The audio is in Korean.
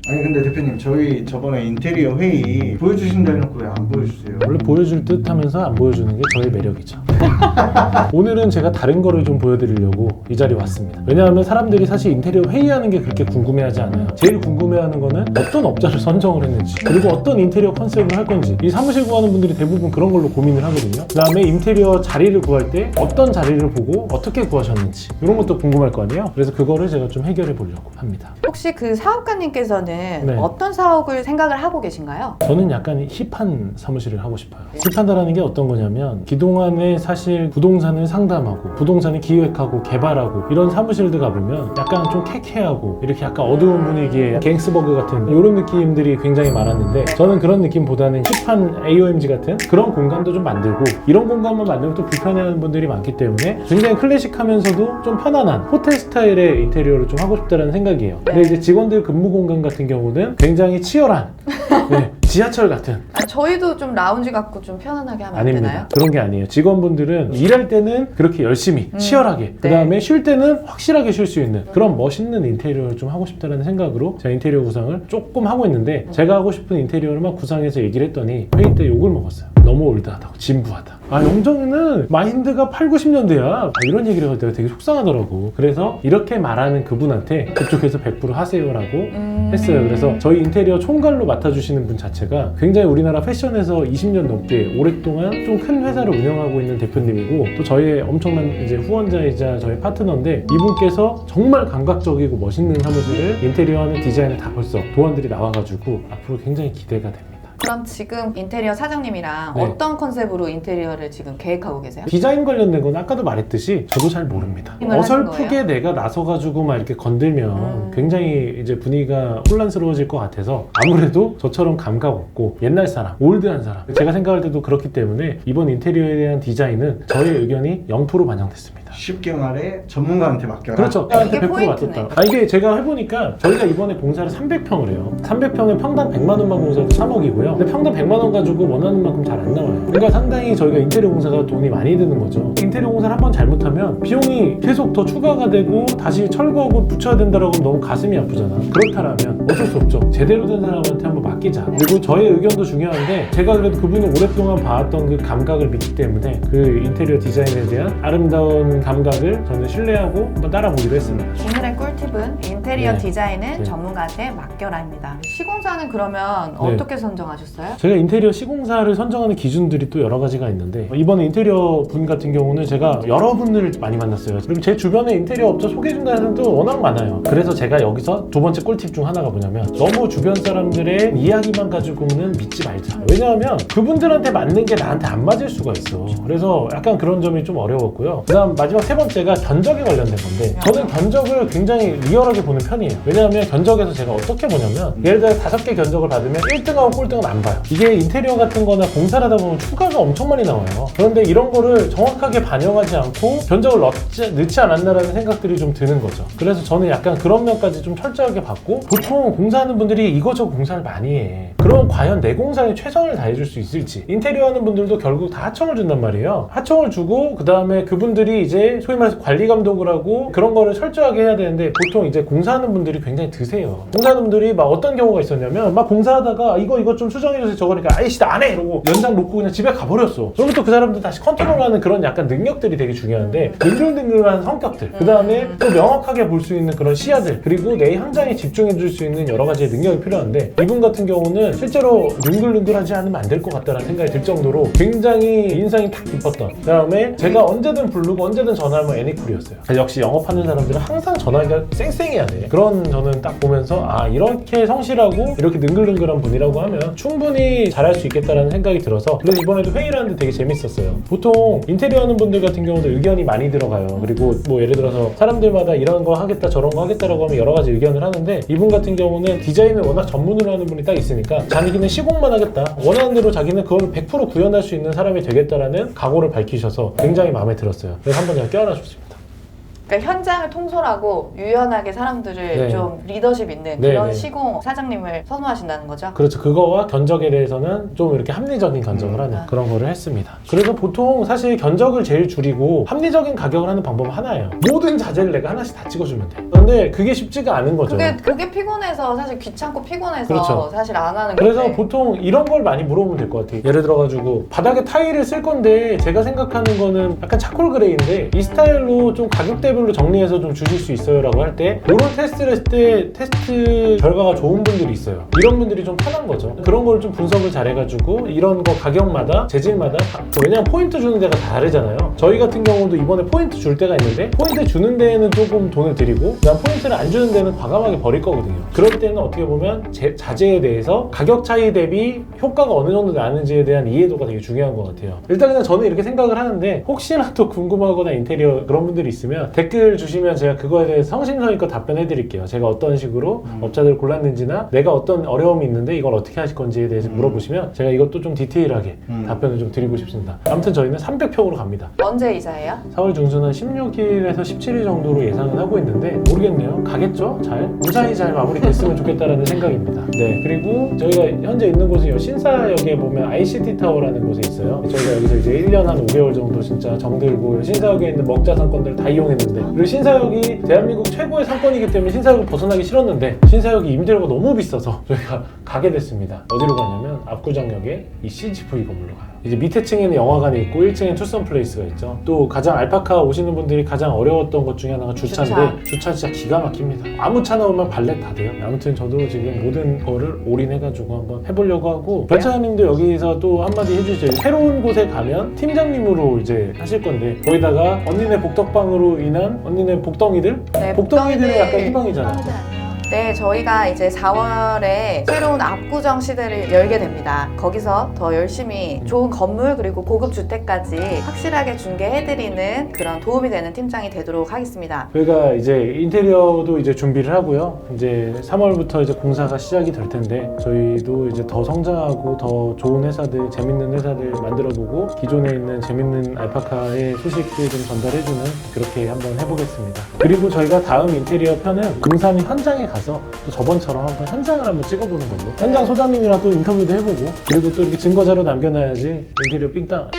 아니 근데 대표님 저희 저번에 인테리어 회의 보여주신다 해놓고 왜 안 보여주세요? 원래 보여줄 듯 하면서 안 보여주는 게 저의 매력이죠. 오늘은 제가 다른 거를 좀 보여드리려고 이 자리에 왔습니다. 왜냐하면 사람들이 사실 인테리어 회의하는 게 그렇게 궁금해하지 않아요. 제일 궁금해하는 거는 어떤 업자를 선정을 했는지, 그리고 어떤 인테리어 컨셉을 할 건지. 이 사무실 구하는 분들이 대부분 그런 걸로 고민을 하거든요. 그 다음에 인테리어 자리를 구할 때 어떤 자리를 보고 어떻게 구하셨는지 이런 것도 궁금할 거 아니에요. 그래서 그거를 제가 좀 해결해 보려고 합니다. 혹시 그 사업가님께서는 네. 어떤 사업을 생각을 하고 계신가요? 저는 약간 힙한 사무실을 하고 싶어요. 힙하다라는 게 어떤 거냐면 그동안에 사실 부동산을 상담하고 부동산을 기획하고 개발하고 이런 사무실들 가보면 약간 좀 쾌쾌하고 이렇게 약간 어두운 분위기의 갱스버그 같은 이런 느낌들이 굉장히 많았는데, 저는 그런 느낌보다는 힙한 AOMG 같은 그런 공간도 좀 만들고, 이런 공간만 만들면 또 불편해하는 분들이 많기 때문에 굉장히 클래식하면서도 좀 편안한 호텔 스타일의 인테리어를 좀 하고 싶다는 생각이에요. 근데 이제 직원들 근무 공간 같은 경우는 굉장히 치열한 네, 지하철 같은. 저희도 좀 라운지 갖고 좀 편안하게 하면 안 되나요? 아닙니다. 그런 게 아니에요. 직원분들은 일할 때는 그렇게 열심히 치열하게, 그 다음에 쉴 때는 확실하게 쉴 수 있는 그런 멋있는 인테리어를 좀 하고 싶다는 생각으로 제가 인테리어 구상을 조금 하고 있는데, 제가 하고 싶은 인테리어를만 구상해서 얘기를 했더니 회의 때 욕을 먹었어요. 너무 올드하다고, 진부하다. 아, 영정이는 마인드가 8, 90년대야. 이런 얘기를 해서 내가 되게 속상하더라고. 그래서 이렇게 말하는 그분한테 그쪽에서 100% 하세요라고 했어요. 그래서 저희 인테리어 총괄로 맡아주시는 분 자체가 굉장히 우리나라 패션에서 20년 넘게 오랫동안 좀 큰 회사를 운영하고 있는 대표님이고, 또 저희의 엄청난 이제 후원자이자 저희 파트너인데, 이분께서 정말 감각적이고 멋있는 사무실을 인테리어하는 디자인을 다 벌써 도안들이 나와가지고 앞으로 굉장히 기대가 됩니다. 그럼 지금 인테리어 사장님이랑 네. 어떤 컨셉으로 인테리어를 지금 계획하고 계세요? 디자인 관련된 건 아까도 말했듯이 저도 잘 모릅니다. 힘을 하신 어설프게 거예요? 내가 나서가지고 막 이렇게 건들면 굉장히 이제 분위기가 혼란스러워질 것 같아서, 아무래도 저처럼 감각 없고 옛날 사람, 올드한 사람, 제가 생각할 때도 그렇기 때문에 이번 인테리어에 대한 디자인은 저의 의견이 0% 반영됐습니다. 쉽게 말해 전문가한테 맡겨라. 그렇죠. 이게 100% 포인트네. 맞췄다. 이게 제가 해보니까 저희가 이번에 봉사를 300평을 해요. 300평에 평당 100만 원만 봉사도 3억이고요. 근데 평당 100만 원 가지고 원하는 만큼 잘 안 나와요. 그러니까 상당히 저희가 인테리어 공사가 돈이 많이 드는 거죠. 인테리어 공사를 한번 잘못하면 비용이 계속 더 추가가 되고 다시 철거하고 붙여야 된다라고 하면 너무 가슴이 아프잖아. 그렇다면 어쩔 수 없죠. 제대로 된 사람한테 한번 맡기자. 그리고 저의 의견도 중요한데, 제가 그래도 그분을 오랫동안 봐왔던 그 감각을 믿기 때문에 그 인테리어 디자인에 대한 아름다운 감각을 저는 신뢰하고 한번 따라보기로 했습니다. 오늘의 꿀팁은 인테리어 네. 디자인은 네. 전문가한테 맡겨라입니다. 시공사는 그러면 네. 어떻게 선정하셨어요? 제가 인테리어 시공사를 선정하는 기준들이 또 여러 가지가 있는데, 이번에 인테리어 분 같은 경우는 제가 여러 분들을 많이 만났어요. 그리고 제 주변에 인테리어 업자 소개해준다는 데도 워낙 많아요. 그래서 제가 여기서 두 번째 꿀팁 중 하나가 뭐냐면, 너무 주변 사람들의 이야기만 가지고는 믿지 말자. 왜냐하면 그분들한테 맞는 게 나한테 안 맞을 수가 있어. 그래서 약간 그런 점이 좀 어려웠고요. 그 다음 마지막 세 번째가 견적에 관련된 건데, 저는 견적을 굉장히 리얼하게 보는 편이에요. 왜냐하면 견적에서 제가 어떻게 보냐면, 예를 들어 5개 견적을 받으면 1등하고 꼴등은 안 봐요. 이게 인테리어 같은 거나 공사를 하다 보면 추가가 엄청 많이 나와요. 그런데 이런 거를 정확하게 반영하지 않고 견적을 넣지 않았나라는 생각들이 좀 드는 거죠. 그래서 저는 약간 그런 면까지 좀 철저하게 봤고, 보통 공사하는 분들이 이거저거 공사를 많이 해. 그럼 과연 내 공사에 최선을 다해줄 수 있을지. 인테리어 하는 분들도 결국 다 하청을 준단 말이에요. 하청을 주고 그 다음에 그분들이 이제 소위 말해서 관리 감독을 하고 그런 거를 철저하게 해야 되는데, 보통 이제 공사하는 분들이 굉장히 드세요. 공사하는 분들이 막 어떤 경우가 있었냐면, 막 공사하다가 이거 좀 수정해주세요 저거니까 아이씨 나 안 해! 이러고 연장 놓고 그냥 집에 가버렸어. 그러면 또 그 사람들 다시 컨트롤하는 그런 약간 능력들이 되게 중요한데, 능글능글한 성격들, 그 다음에 또 명확하게 볼 수 있는 그런 시야들, 그리고 내 현장에 집중해 줄 수 있는 여러 가지의 능력이 필요한데, 이분 같은 경우는 실제로 능글능글하지 않으면 안 될 것 같다는 생각이 들 정도로 굉장히 인상이 탁 깊었던, 그 다음에 제가 언제든 부르고 언제든 전화하면 애니콜이었어요. 역시 영업하는 사람들은 항상 전화기가 쌩쌩해야 돼. 그런 저는 딱 보면서, 아, 이렇게 성실하고 이렇게 능글능글한 분이라고 하면 충분히 잘할 수 있겠다라는 생각이 들어서, 그래서 이번에도 회의를 하는데 되게 재밌었어요. 보통 인테리어 하는 분들 같은 경우는 의견이 많이 들어가요. 그리고 뭐 예를 들어서 사람들마다 이런 거 하겠다 저런 거 하겠다라고 하면 여러 가지 의견을 하는데, 이분 같은 경우는 디자인을 워낙 전문으로 하는 분이 딱 있으니까 자기는 시공만 하겠다, 원하는 대로 자기는 그걸 100% 구현할 수 있는 사람이 되겠다라는 각오를 밝히셔서 굉장히 마음에 들었어요. 그래서 한번 제가 껴안아 줬습니다. 그러니까 현장을 통솔하고 유연하게 사람들을 네. 좀 리더십 있는 네, 그런 네. 시공 사장님을 선호하신다는 거죠? 그렇죠. 그거와 견적에 대해서는 좀 이렇게 합리적인 견적을 하는 아. 그런 거를 했습니다. 그래서 보통 사실 견적을 제일 줄이고 합리적인 가격을 하는 방법은 하나예요. 모든 자재를 내가 하나씩 다 찍어주면 돼. 그런데 그게 쉽지가 않은 거죠. 그게 피곤해서 사실 귀찮고 피곤해서 그렇죠. 사실 안 하는 그래서 건데 보통 이런 걸 많이 물어보면 될 것 같아요. 예를 들어가지고 바닥에 타일을 쓸 건데 제가 생각하는 거는 약간 차콜 그레이인데 이 스타일로 좀 가격대별로 정리해서 좀 주실 수 있어요 라고 할 때 이런 테스트를 했을 때 테스트 결과가 좋은 분들이 있어요. 이런 분들이 좀 편한 거죠. 그런 걸 좀 분석을 잘 해가지고 이런 거 가격마다 재질마다 왜냐면 포인트 주는 데가 다 다르잖아요. 저희 같은 경우도 이번에 포인트 줄 때가 있는데 포인트 주는 데에는 조금 돈을 드리고 그다음 포인트를 안 주는 데는 과감하게 버릴 거거든요. 그럴 때는 어떻게 보면 자재에 대해서 가격 차이 대비 효과가 어느 정도 나는지에 대한 이해도가 되게 중요한 것 같아요. 일단 그냥 저는 이렇게 생각을 하는데 혹시라도 궁금하거나 인테리어 그런 분들이 있으면 댓글 주시면 제가 그거에 대해서 성심성의껏 답변해 드릴게요. 제가 어떤 식으로 업자들을 골랐는지나 내가 어떤 어려움이 있는데 이걸 어떻게 하실 건지에 대해서 물어보시면 제가 이것도 좀 디테일하게 답변을 좀 드리고 싶습니다. 아무튼 저희는 300평으로 갑니다. 언제 이사해요? 4월 중순은 16일에서 17일 정도로 예상은 하고 있는데 모르겠네요. 가겠죠? 잘? 무사히 잘 마무리됐으면 좋겠다라는 생각입니다. 네, 그리고 저희가 현재 있는 곳은 신사역에 보면 ICT 타워라는 곳에 있어요. 저희가 여기서 이제 1년 한 5개월 정도 진짜 정들고 신사역에 있는 먹자 상권들을 다 이용했는데 그리고 신사역이 대한민국 최고의 상권이기 때문에 신사역을 벗어나기 싫었는데 신사역이 임대료가 너무 비싸서 저희가 가게 됐습니다. 어디로 가냐면 압구정역에 이 CGV 건물로 가요. 이제 밑에 층에는 영화관이 있고 1층엔 투썸 플레이스가 있죠. 또 가장 알파카 오시는 분들이 가장 어려웠던 것 중에 하나가 주차인데 주차 진짜 기가 막힙니다. 아무 차 나오면 발렛 다 돼요. 아무튼 저도 지금 모든 거를 올인해가지고 한번 해보려고 하고 변차장님도 여기서 또 한마디 해주세요. 새로운 곳에 가면 팀장님으로 이제 하실 건데 거기다가 언니네 복덕방으로 인한 언니네 복덩이들? 네, 복덩이들은 약간 희망이잖아요. 네, 저희가 이제 4월에 새로운 압구정 시대를 열게 됩니다. 거기서 더 열심히 좋은 건물 그리고 고급 주택까지 확실하게 중개해드리는 그런 도움이 되는 팀장이 되도록 하겠습니다. 저희가 이제 인테리어도 이제 준비를 하고요. 이제 3월부터 이제 공사가 시작이 될 텐데 저희도 이제 더 성장하고 더 좋은 회사들, 재밌는 회사들 만들어보고 기존에 있는 재밌는 알파카의 소식들 좀 전달해주는 그렇게 한번 해보겠습니다. 그리고 저희가 다음 인테리어 편은 금산 현장에 가서 또 저번처럼 한번 현장을 한번 찍어보는 걸로 현장 소장님이랑 또 인터뷰도 해보고 그리고 또 이렇게 증거자료 남겨놔야지 인테리어 삥땅